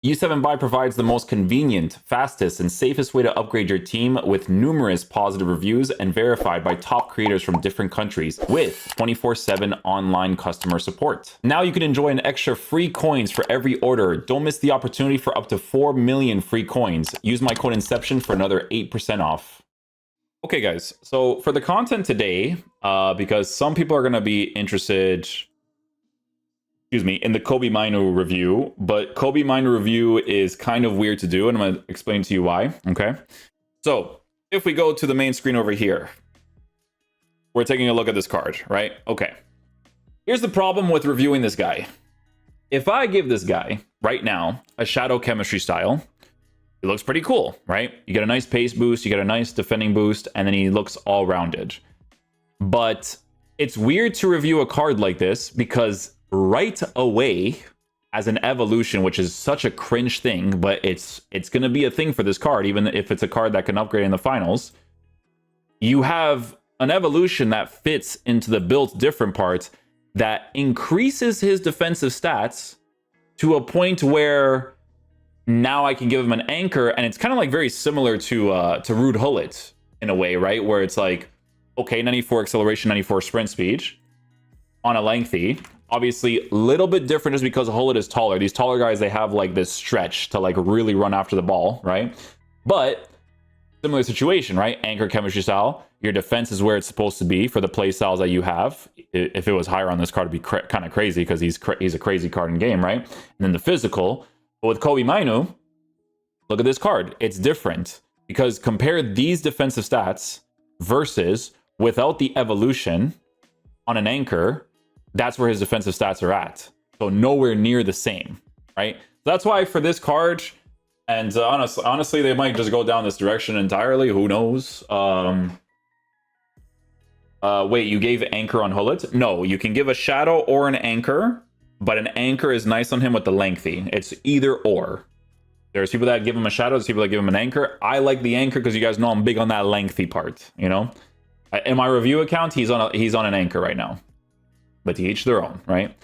U7 Buy provides the most convenient, fastest, and safest way to upgrade your team with numerous positive reviews and verified by top creators from different countries with 24/7 online customer support. Now you can enjoy an extra free coins for every order. Don't miss the opportunity for up to 4 million free coins. Use my code Inception for another 8% off. Okay, guys, so for the content today, because some people are going to be interested in the Kobe Minu review, but Kobe Minu review is kind of weird to do, and I'm going to explain to you why, okay? So, if we go to the main screen over here, we're taking a look at this card, right? Okay. Here's the problem with reviewing this guy. If I give this guy, right now, a Shadow Chemistry style, he looks pretty cool, right? You get a nice pace boost, you get a nice defending boost, and then he looks all-rounded. But it's weird to review a card like this because right away, as an evolution, which is such a cringe thing, but it's going to be a thing for this card, even if it's a card that can upgrade in the finals, you have an evolution that fits into the built different parts that increases his defensive stats to a point where now I can give him an anchor, and it's kind of like very similar to Rude Hullet in a way, right? Where it's like, okay, 94 acceleration, 94 sprint speed on a lengthy. Obviously, a little bit different just because Hullet is taller. These taller guys, they have like this stretch to like really run after the ball, right? But similar situation, right? Anchor chemistry style. Your defense is where it's supposed to be for the play styles that you have. If it was higher on this card, it'd be kind of crazy because he's a crazy card in game, right? And then the physical. But with Kobe Minu, look at this card. It's different because compare these defensive stats versus without the evolution on an anchor, that's where his defensive stats are at. So nowhere near the same, right? That's why for this card, and honestly, they might just go down this direction entirely. Who knows? Wait, you gave anchor on Hullet? No, you can give a shadow or an anchor, but an anchor is nice on him with the lengthy. It's either or. There's people that give him a shadow, there's people that give him an anchor. I like the anchor because you guys know I'm big on that lengthy part, you know? In my review account, he's on an anchor right now. But to each their own, right?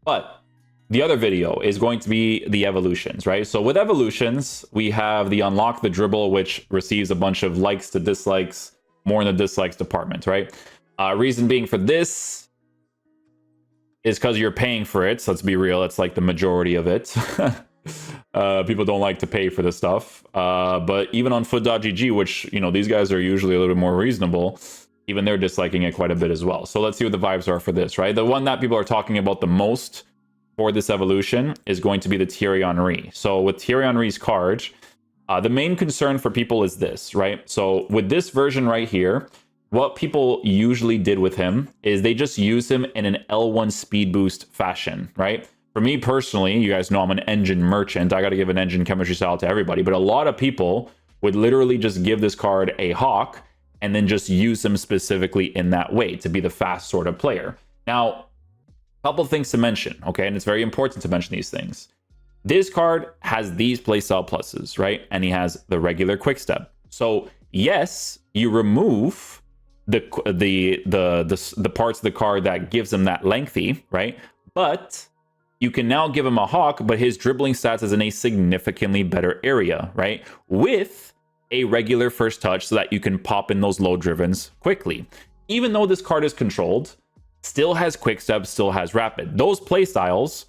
But the other video is going to be the evolutions, right? So with evolutions, we have the unlock the dribble, which receives a bunch of likes to dislikes, more in the dislikes department, right? Reason being for this is because you're paying for it. So let's be real, it's like the majority of it. People don't like to pay for this stuff. But even on foot.gg, which, you know, these guys are usually a little bit more reasonable, even they're disliking it quite a bit as well. So let's see what the vibes are for this, right? The one that people are talking about the most for this evolution is going to be the Thierry Henry. So with Thierry Henry's card, the main concern for people is this, right? So with this version right here, what people usually did with him is they just use him in an L1 speed boost fashion, right? For me personally, you guys know I'm an engine merchant. I got to give an engine chemistry style to everybody, but a lot of people would literally just give this card a hawk and then just use them specifically in that way to be the fast sort of player. Now, a couple things to mention, okay? And it's very important to mention these things. This card has these playstyle pluses, right? And he has the regular quick step. So yes, you remove the parts of the card that gives him that lengthy, right? But you can now give him a hawk, but his dribbling stats is in a significantly better area, right? With a regular first touch so that you can pop in those low drivens quickly. Even though this card is controlled, still has quick step, still has rapid. Those play styles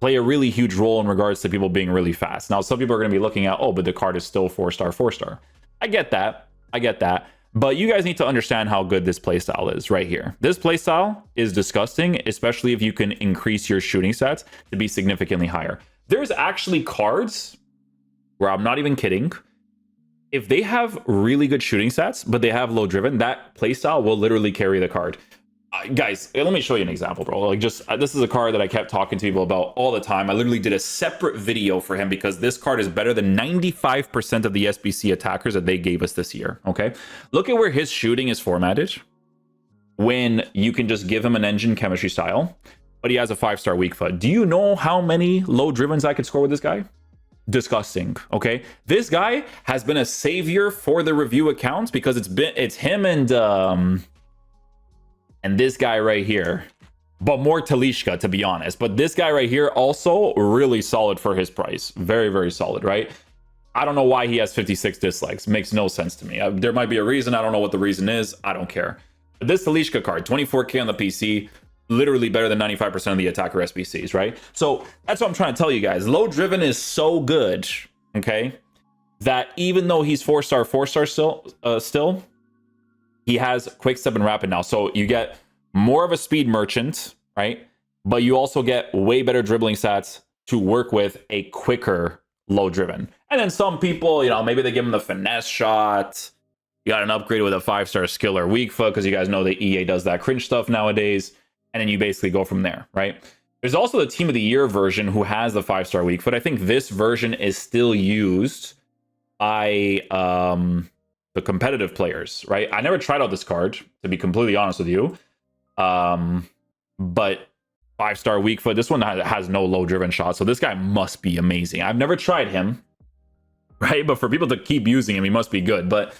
play a really huge role in regards to people being really fast. Now, some people are going to be looking at, oh, but the card is still 4-star, 4-star. I get that. But you guys need to understand how good this playstyle is right here. This playstyle is disgusting, especially if you can increase your shooting stats to be significantly higher. There's actually cards where I'm not even kidding. If they have really good shooting stats, but they have low driven, that playstyle will literally carry the card. Guys, let me show you an example, bro. Like, just this is a card that I kept talking to people about all the time. I literally did a separate video for him because this card is better than 95% of the SBC attackers that they gave us this year. Okay, look at where his shooting is formatted when you can just give him an engine chemistry style, but he has a 5-star weak foot. Do you know how many low drivens I could score with this guy? Disgusting. Okay, this guy has been a savior for the review accounts because it's him and this guy right here but more Talishka, to be honest. But this guy right here, also really solid for his price. Very, very solid, right? I don't know why he has 56 dislikes. Makes no sense to me. There might be a reason. I don't know what the reason is. I don't care. But this Talishka card, 24k on the PC, literally better than 95% of the attacker SBCs, right? So that's what I'm trying to tell you guys. Low driven is so good, okay, that even though he's 4-star still, he has quick step and rapid now. So you get more of a speed merchant, right? But you also get way better dribbling stats to work with a quicker low driven. And then some people, you know, maybe they give him the finesse shot. You got an upgrade with a 5-star skill or weak foot, because you guys know the EA does that cringe stuff nowadays. And then you basically go from there, right? There's also the Team of the Year version who has the 5-star weak foot. I think this version is still used by the competitive players, right? I never tried out this card, to be completely honest with you. But 5-star weak foot, this one has no low driven shot, so this guy must be amazing. I've never tried him, right? But for people to keep using him, he must be good. But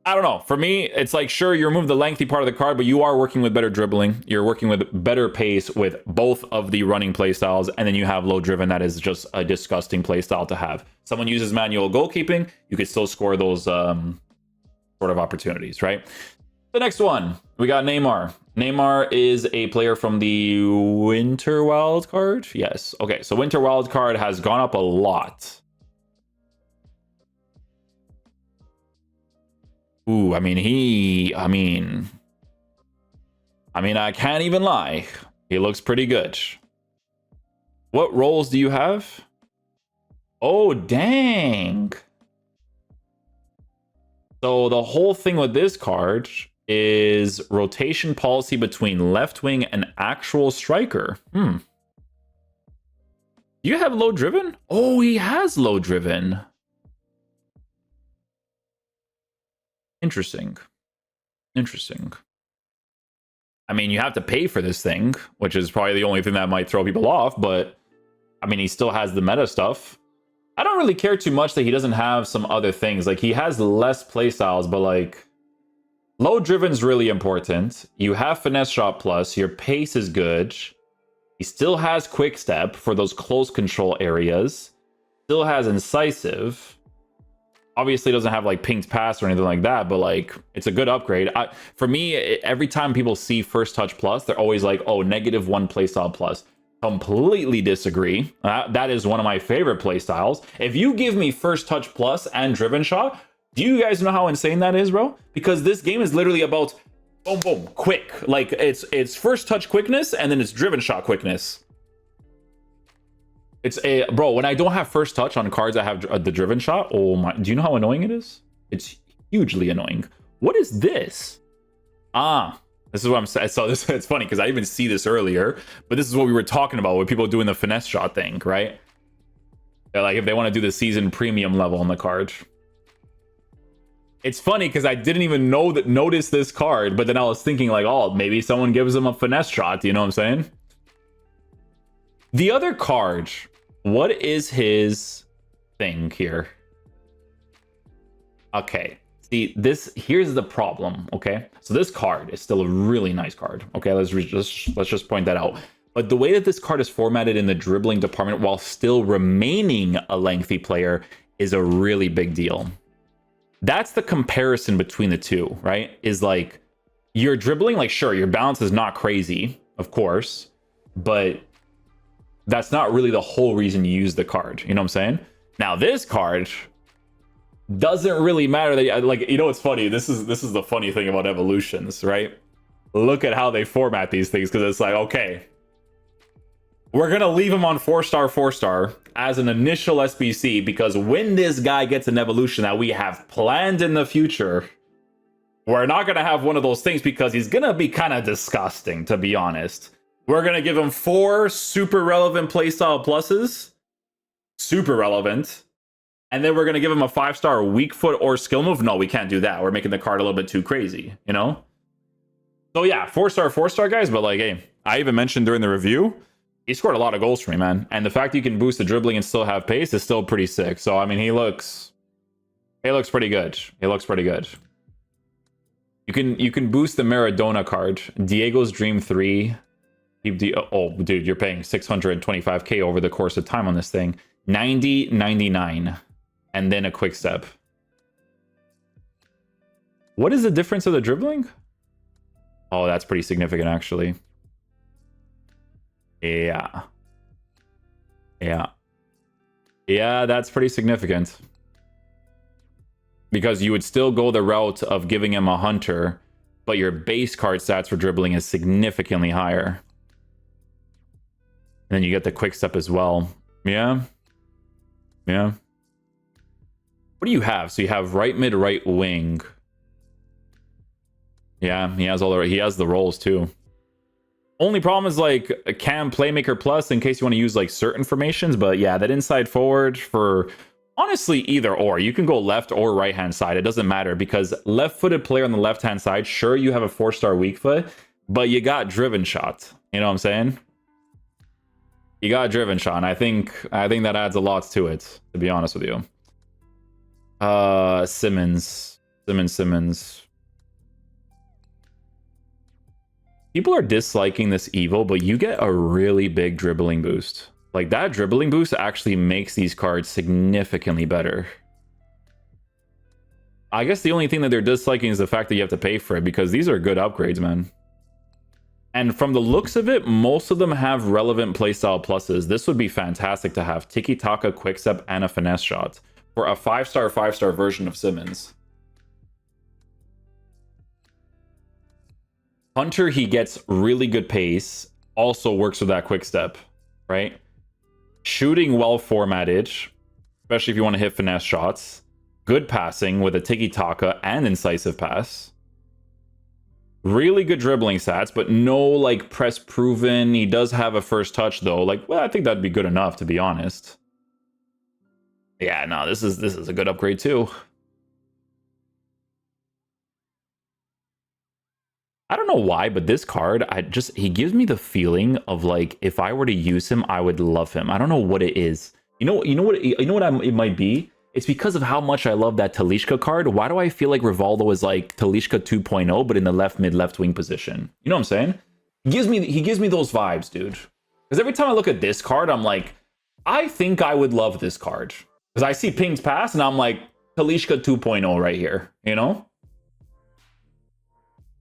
I don't know. For me, it's like, sure, you remove the lengthy part of the card, but you are working with better dribbling. You're working with better pace with both of the running playstyles, and then you have low driven. That is just a disgusting playstyle to have. Someone uses manual goalkeeping, you could still score those sort of opportunities, right? The next one, we got Neymar. Neymar is a player from the Winter Wild card. Yes. Okay, so Winter Wild card has gone up a lot. Ooh, I can't even lie. He looks pretty good. What roles do you have? Oh, dang. So the whole thing with this card is rotation policy between left wing and actual striker. Do you have low driven? Oh, he has low driven. Interesting. I mean, you have to pay for this thing, which is probably the only thing that might throw people off, but I mean, he still has the meta stuff. I don't really care too much that he doesn't have some other things. Like, he has less playstyles, but like, low driven's really important. You have finesse shot plus, your pace is good. He still has quick step for those close control areas. Still has incisive. Obviously doesn't have like pinged pass or anything like that, but like, it's a good upgrade. For me, every time people see first touch plus, they're always like, oh, -1 playstyle plus. Completely disagree. That is one of my favorite playstyles. If you give me first touch plus and driven shot, do you guys know how insane that is, bro? Because this game is literally about boom, boom, quick. Like, it's first touch quickness and then it's driven shot quickness. It's a bro, when I don't have first touch on cards I have the driven shot, oh my, do you know how annoying it is? It's hugely annoying. What is this? This is what I'm saying. So it's funny because I even see this earlier, but this is what we were talking about with people doing the finesse shot thing, right? They're like, if they want to do the season premium level on the card. It's funny because I didn't even notice this card, but then I was thinking like, oh, maybe someone gives them a finesse shot. You know what I'm saying? The other card, what is his thing here? Okay, see, here's the problem, okay? So this card is still a really nice card, okay? Let's just point that out. But the way that this card is formatted in the dribbling department while still remaining a lengthy player is a really big deal. That's the comparison between the two, right? Is like, you're dribbling, like, sure, your balance is not crazy, of course, but that's not really the whole reason you use the card. You know what I'm saying? Now, this card doesn't really matter. That, like, you know what's funny? This is the funny thing about evolutions, right? Look at how they format these things, because it's like, okay, we're going to leave him on 4-star as an initial SBC, because when this guy gets an evolution that we have planned in the future, we're not going to have one of those things, because he's going to be kind of disgusting, to be honest. We're going to give him 4 super relevant playstyle pluses. Super relevant. And then we're going to give him a 5-star weak foot or skill move. No, we can't do that. We're making the card a little bit too crazy, you know? So yeah, 4-star guys. But like, hey, I even mentioned during the review, he scored a lot of goals for me, man. And the fact you can boost the dribbling and still have pace is still pretty sick. So, I mean, he looks pretty good. He looks pretty good. You can boost the Maradona card. Diego's Dream 3. Keep the oh, dude, you're paying 625k over the course of time on this thing. 90.99, and then a quick step. What is the difference of the dribbling? Oh, that's pretty significant, actually. Yeah. Yeah. Yeah, that's pretty significant. Because you would still go the route of giving him a hunter, but your base card stats for dribbling is significantly higher. And then you get the quick step as well. Yeah. Yeah. What do you have? So you have right mid, right wing. Yeah, he has the roles too. Only problem is like a cam playmaker plus in case you want to use like certain formations, but yeah, that inside forward for honestly either or. You can go left or right hand side. It doesn't matter because left-footed player on the left hand side, sure you have a 4-star weak foot, but you got driven shot. You know what I'm saying? You got a driven shot, and I think that adds a lot to it, to be honest with you. Simmons. People are disliking this Evo, but you get a really big dribbling boost. Like, that dribbling boost actually makes these cards significantly better. I guess the only thing that they're disliking is the fact that you have to pay for it, because these are good upgrades, man. And from the looks of it, most of them have relevant playstyle pluses. This would be fantastic to have tiki-taka, quickstep, and a finesse shot for a 5-star version of Simmons. Hunter, he gets really good pace, also works with that quick step, right? Shooting well formatted, especially if you want to hit finesse shots. Good passing with a tiki-taka and incisive pass. Really good dribbling stats, but no like press proven. He does have a first touch though. Like, well, I think that'd be good enough, to be honest. Yeah, no, this is a good upgrade too. I don't know why, but this card, he gives me the feeling of like if I were to use him, I would love him. I don't know what it is. You know what it might be? It's because of how much I love that Talisca card. Why do I feel like Rivaldo is like Talisca 2.0, but in the left mid, left wing position? You know what I'm saying? He gives me those vibes, dude. Because every time I look at this card, I'm like, I think I would love this card. Because I see pings pass, and I'm like, Talisca 2.0 right here, you know?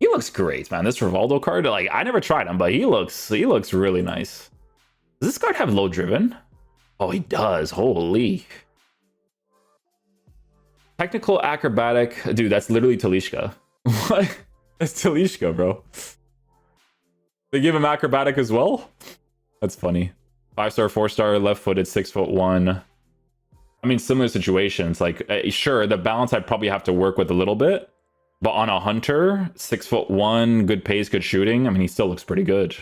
He looks great, man. This Rivaldo card, like, I never tried him, but he looks really nice. Does this card have low driven? Oh, he does. Holy. Technical acrobatic. Dude, that's literally Talisca. What? That's Talisca, bro. They give him acrobatic as well? That's funny. 5-star, 4-star, left-footed, 6'1". I mean, similar situations. Like, sure, the balance I'd probably have to work with a little bit. But on a hunter, 6'1", good pace, good shooting. I mean, he still looks pretty good.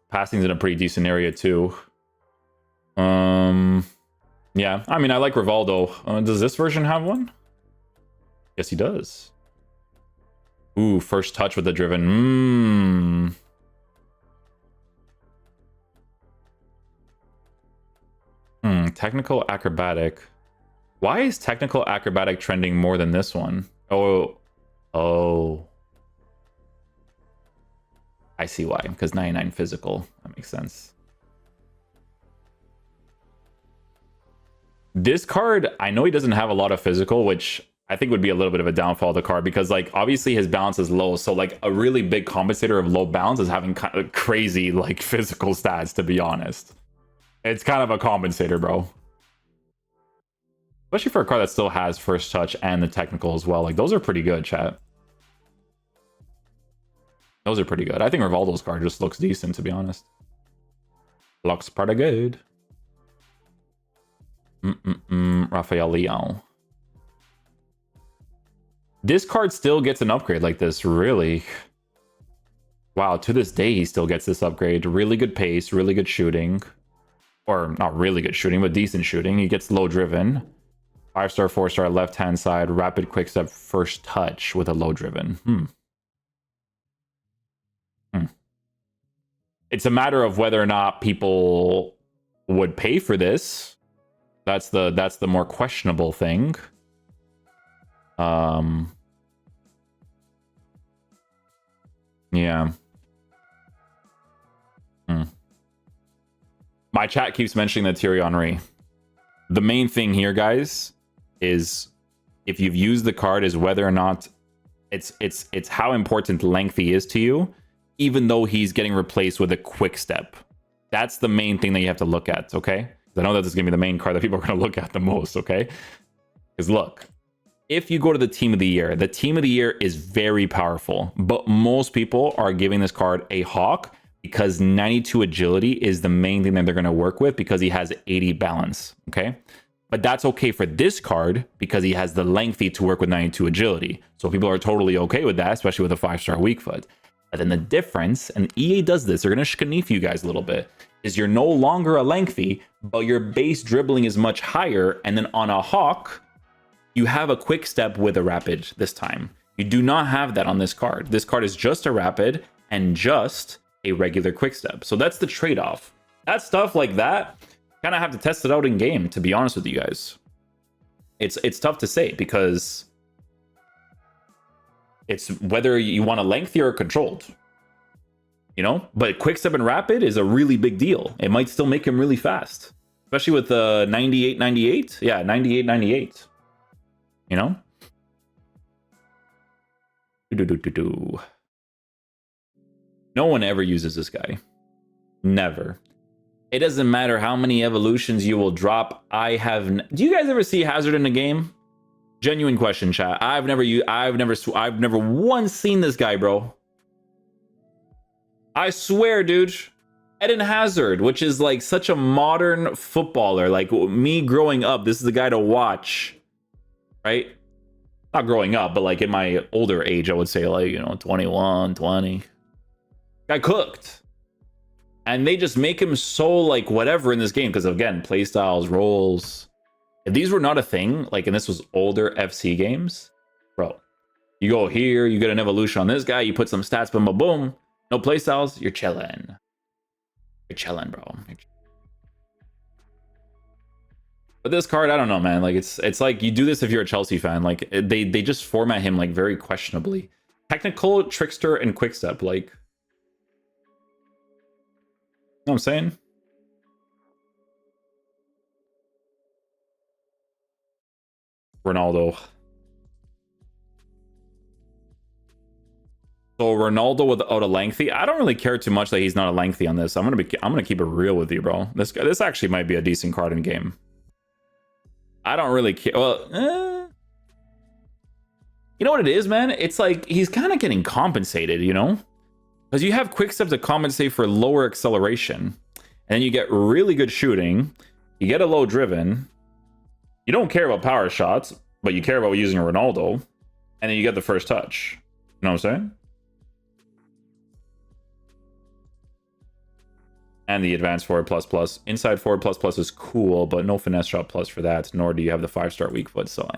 Passing's in a pretty decent area too. Yeah, I mean, I like Rivaldo. Does this version have one? Yes, he does. Ooh, first touch with the driven. Technical acrobatic. Why is technical acrobatic trending more than this one? Oh. I see why, because 99 physical. That makes sense. This card, I know he doesn't have a lot of physical, which I think would be a little bit of a downfall of the card, because like obviously his balance is low, so like a really big compensator of low balance is having kind of crazy like physical stats, to be honest. It's kind of a compensator, bro. Especially for a card that still has first touch and the technical as well. Like, those are pretty good, chat. Those are pretty good. I think Rivaldo's card just looks decent, to be honest. Looks pretty good. Rafael Leão. This card still gets an upgrade like this, really. Wow, to this day, he still gets this upgrade. Really good pace, really good shooting. Or, not really good shooting, but decent shooting. He gets low driven. 5-star, 4-star, left-hand side, rapid quick-step, first touch with a low driven. It's a matter of whether or not people would pay for this. That's the more questionable thing. Yeah. Hmm. My chat keeps mentioning that Thierry Henry. The main thing here, guys, is if you've used the card, is whether or not it's how important lengthy is to you, even though he's getting replaced with a quick step. That's the main thing that you have to look at, okay? I know that this is going to be the main card that people are going to look at the most, okay? Because look, if you go to the team of the year is very powerful, but most people are giving this card a hawk because 92 agility is the main thing that they're going to work with because he has 80 balance, okay? But that's okay for this card because he has the lengthy to work with 92 agility. So people are totally okay with that, especially with a 5-star weak foot. But then the difference, and EA does this, they're going to shkanife you guys a little bit, is you're no longer a lengthy, but your base dribbling is much higher. And then on a hawk, you have a quick step with a rapid this time. You do not have that on this card. This card is just a rapid and just a regular quick step. So that's the trade-off. That stuff like that, kind of have to test it out in game, to be honest with you guys. It's tough to say because it's whether you want a lengthy or a controlled, you know? But quick step and rapid is a really big deal. It might still make him really fast, especially with the 98-98. Yeah, 98-98. You know? No one ever uses this guy. Never. It doesn't matter how many evolutions you will drop. Do you guys ever see Hazard in a game? Genuine question, chat. I've never once seen this guy, bro. I swear, dude. Eden Hazard, which is like such a modern footballer. Like me growing up, this is the guy to watch, right? Not growing up, but like in my older age, I would say like, 21, 20. Guy cooked. And they just make him so like whatever in this game because again, playstyles, roles. If these were not a thing, like, and this was older FC games, bro, you go here, you get an evolution on this guy, you put some stats, boom, boom, boom. No playstyles, you're chilling. You're chilling, bro. But this card, I don't know, man. Like it's like you do this if you're a Chelsea fan. Like they just format him like very questionably. Technical, trickster, and quickstep, like. You know what I'm saying? Ronaldo. So Ronaldo without a lengthy. I don't really care too much that he's not a lengthy on this. I'm gonna keep it real with you, bro. This actually might be a decent card in game. I don't really care. Well, you know what it is, man? It's like he's kind of getting compensated, you know? Because you have quick step to compensate for lower acceleration. And then you get really good shooting. You get a low driven. You don't care about power shots, but you care about using a Ronaldo. And then you get the first touch. You know what I'm saying? And the advanced forward plus plus. Inside forward plus plus is cool, but no finesse shot plus for that. Nor do you have the 5-star weak foot, so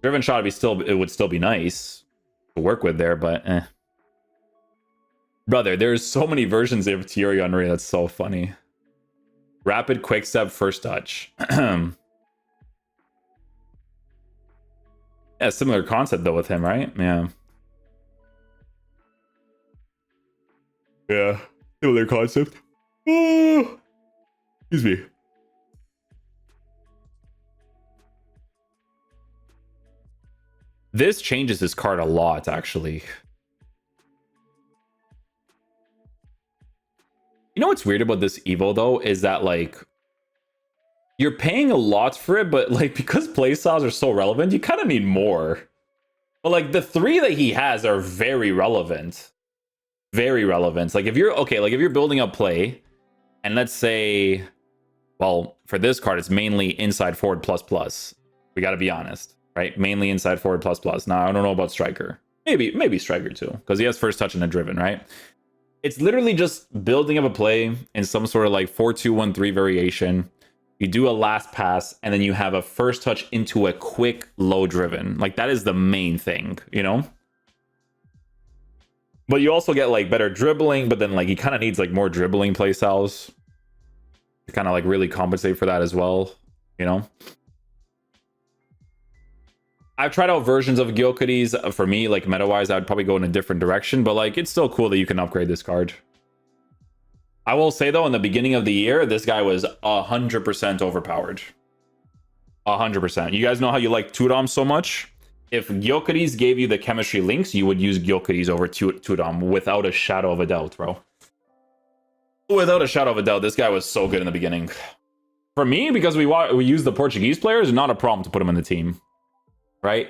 Driven shot it would still be nice to work with there, but Brother, there's so many versions of Thierry Henry. That's so funny. Rapid, quick step, first touch. Yeah, similar concept though with him, right? Yeah. Yeah, similar concept. Oh, excuse me. This changes his card a lot, actually. You know what's weird about this Evo though is that like you're paying a lot for it, but like because playstyles are so relevant, you kind of need more. But like the 3 that he has are very relevant. Very relevant. Like if you're building up play, and let's say, well, for this card, it's mainly inside forward plus plus. We gotta be honest, right? Mainly inside forward plus plus. Now I don't know about striker. Maybe striker too, because he has first touch and a driven, right? It's literally just building up a play in some sort of like 4-2-1-3 variation. You do a last pass, and then you have a first touch into a quick low driven. Like that is the main thing, you know? But you also get like better dribbling, but then like he kind of needs like more dribbling play styles to kind of like really compensate for that as well, you know? I've tried out versions of Gyökeres. For me, like meta-wise, I would probably go in a different direction, but like it's still cool that you can upgrade this card. I will say though, in the beginning of the year, this guy was 100% overpowered. 100%. You guys know how you like Tudom so much? If Gyökeres gave you the chemistry links, you would use Gyökeres over Tudom without a shadow of a doubt, bro. Without a shadow of a doubt, this guy was so good in the beginning. For me, because we use the Portuguese players, not a problem to put him in the team, right?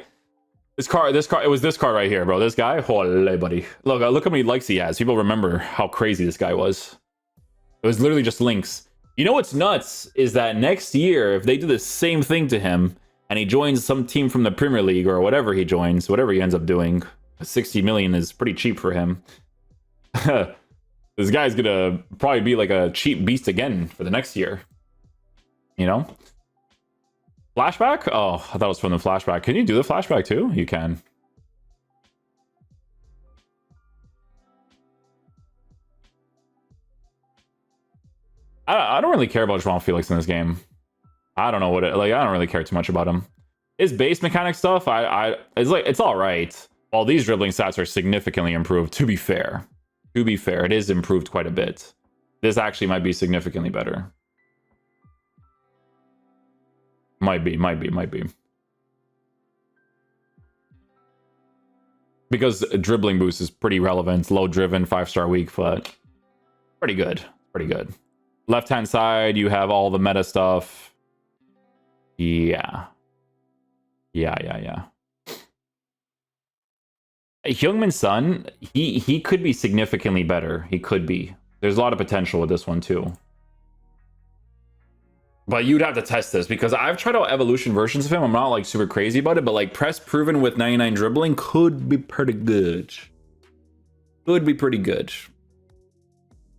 This car, it was this car right here, bro. This guy, holy buddy. Look how many likes he has. People remember how crazy this guy was. It was literally just links. You know what's nuts is that next year, if they do the same thing to him and he joins some team from the Premier League or whatever he joins, whatever he ends up doing, 60 million is pretty cheap for him. This guy's gonna probably be like a cheap beast again for the next year. You know? Flashback? Oh, I thought it was from the flashback. Can you do the flashback too? You can. I don't really care about João Felix in this game. I don't know what it like. I don't really care too much about him. His base mechanic stuff, it's all right. While these dribbling stats are significantly improved. To be fair, it is improved quite a bit. This actually might be significantly better. Might be. Because dribbling boost is pretty relevant. Low driven, 5-star weak foot. Pretty good. Left-hand side, you have all the meta stuff. Yeah. Heung-min Son, he could be significantly better. He could be. There's a lot of potential with this one too. But you'd have to test this because I've tried out evolution versions of him. I'm not like super crazy about it, but like press proven with 99 dribbling could be pretty good.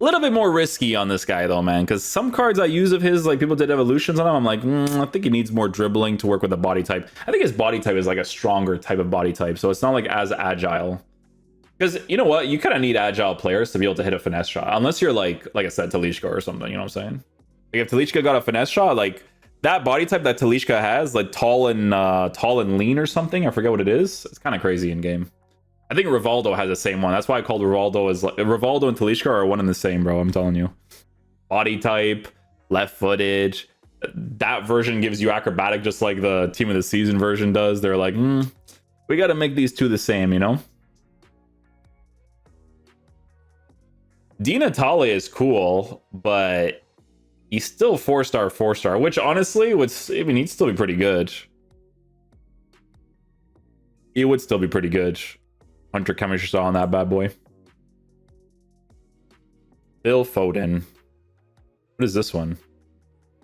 A little bit more risky on this guy though, man, because some cards I use of his, like people did evolutions on him, I'm like, I think he needs more dribbling to work with the body type. I think his body type is like a stronger type of body type, so it's not like as agile. Because you know what, you kind of need agile players to be able to hit a finesse shot, unless you're like I said, Talisca or something. You know what I'm saying? Like if Talisca got a finesse shot, like that body type that Talisca has, like tall and lean or something, I forget what it is. It's kind of crazy in game. I think Rivaldo has the same one. That's why I called Rivaldo as like Rivaldo and Talisca are one and the same, bro. I'm telling you. Body type, left footage. That version gives you acrobatic just like the team of the season version does. They're like, we got to make these two the same, you know? Di Natale is cool, but he's still 4-star, which honestly he'd still be pretty good. He would still be pretty good. Hunter chemistry saw on that bad boy. Phil Foden. What is this one?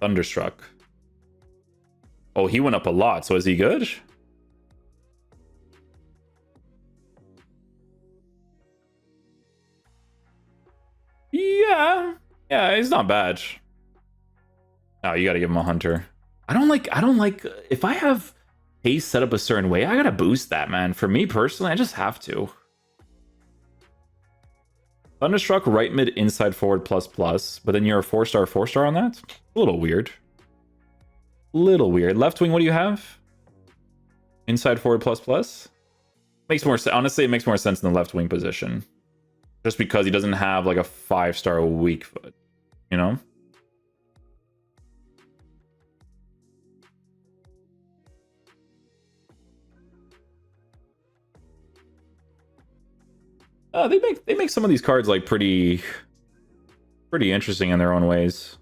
Thunderstruck. Oh, he went up a lot. So is he good? Yeah, he's not bad. No, you got to give him a Hunter. I don't like if I have pace set up a certain way, I gotta boost that, man. For me personally, I just have to. Thunderstruck, right mid, inside forward, ++. But then you're a 4-star on that? A little weird. Left wing, what do you have? Inside forward, ++. Makes more sense. Honestly, it makes more sense in the left wing position. Just because he doesn't have like a 5-star weak foot, you know? They make some of these cards like pretty interesting in their own ways.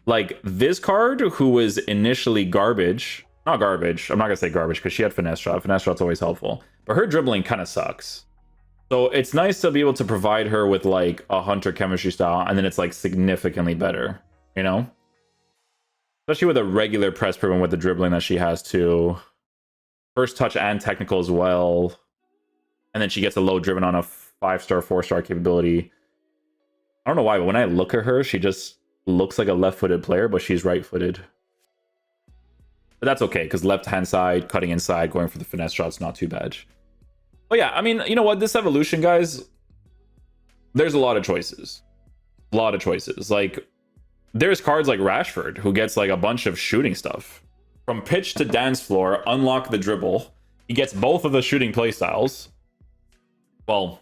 Like this card, who was initially garbage. Not garbage. I'm not gonna say garbage because she had finesse shot. Finesse shot's always helpful, but her dribbling kind of sucks. So it's nice to be able to provide her with like a Hunter chemistry style, and then it's like significantly better, you know? Especially with a regular press proven with the dribbling that she has too. First touch and technical as well. And then she gets a low driven on a 5-star, 4-star capability. I don't know why, but when I look at her, she just looks like a left-footed player, but she's right-footed. But that's okay, because left-hand side, cutting inside, going for the finesse shot's not too bad. But yeah, I mean, you know what? This evolution, guys, there's a lot of choices. Like, there's cards like Rashford, who gets like a bunch of shooting stuff. From pitch to dance floor, unlock the dribble. He gets both of the shooting playstyles. Well,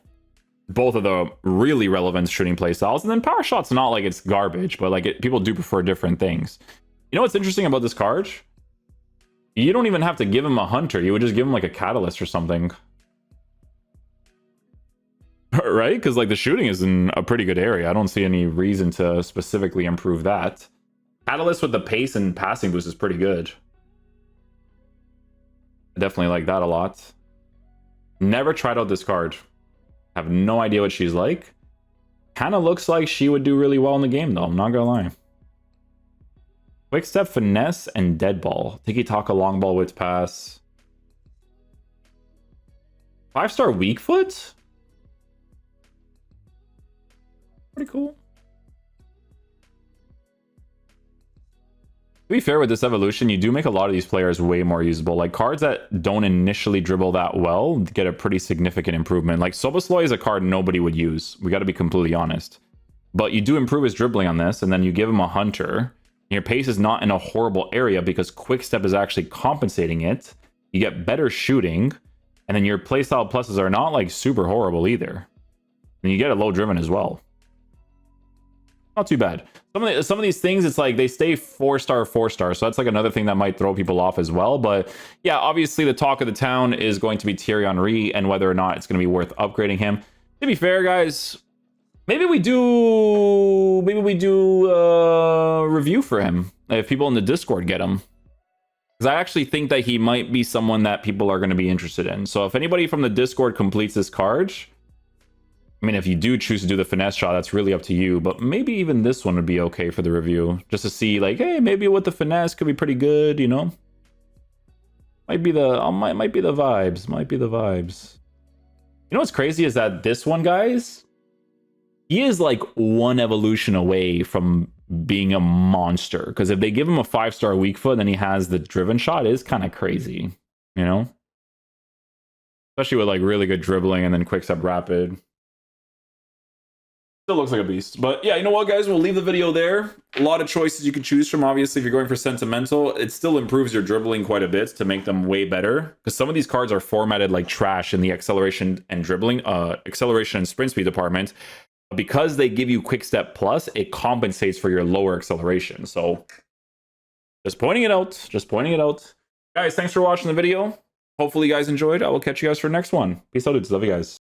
both of the really relevant shooting playstyles. And then power shot's not like it's garbage, but like people do prefer different things. You know what's interesting about this card? You don't even have to give him a hunter. You would just give him like a catalyst or something. Right? Because like the shooting is in a pretty good area. I don't see any reason to specifically improve that. Catalyst with the pace and passing boost is pretty good. I definitely like that a lot. Never tried out this card. Have no idea what she's like. Kind of looks like she would do really well in the game, though. I'm not gonna lie. Quick step, finesse, and dead ball. Tiki-taka, long ball, width pass. 5-star weak foot? Pretty cool. To be fair with this evolution, you do make a lot of these players way more usable. Like cards that don't initially dribble that well get a pretty significant improvement. Like Sobosloy is a card nobody would use. We got to be completely honest. But you do improve his dribbling on this, and then you give him a hunter. Your pace is not in a horrible area because quick step is actually compensating it. You get better shooting, and then your playstyle pluses are not like super horrible either. And you get a low driven as well. Not too bad. Some of these things, it's like they stay 4-star, 4-star. So that's like another thing that might throw people off as well. But yeah, obviously the talk of the town is going to be Thierry Henry and whether or not it's going to be worth upgrading him. To be fair, guys, maybe we do a review for him if people in the Discord get him. Because I actually think that he might be someone that people are going to be interested in. So if anybody from the Discord completes this card, I mean, if you do choose to do the finesse shot, that's really up to you. But maybe even this one would be okay for the review. Just to see, like, hey, maybe with the finesse could be pretty good, you know? Might be the vibes. Might be the vibes. You know what's crazy is that this one, guys, he is like one evolution away from being a monster. Because if they give him a 5-star weak foot, then he has the driven shot, is kind of crazy, you know? Especially with like really good dribbling and then quick step rapid. Still looks like a beast. But yeah, you know what, guys? We'll leave the video there. A lot of choices you can choose from. Obviously, if you're going for sentimental, it still improves your dribbling quite a bit to make them way better. Because some of these cards are formatted like trash in the acceleration and dribbling, acceleration and sprint speed department. Because they give you quick step plus, it compensates for your lower acceleration. So just pointing it out. Just pointing it out. Guys, thanks for watching the video. Hopefully you guys enjoyed. I will catch you guys for the next one. Peace out, dudes. Love you guys.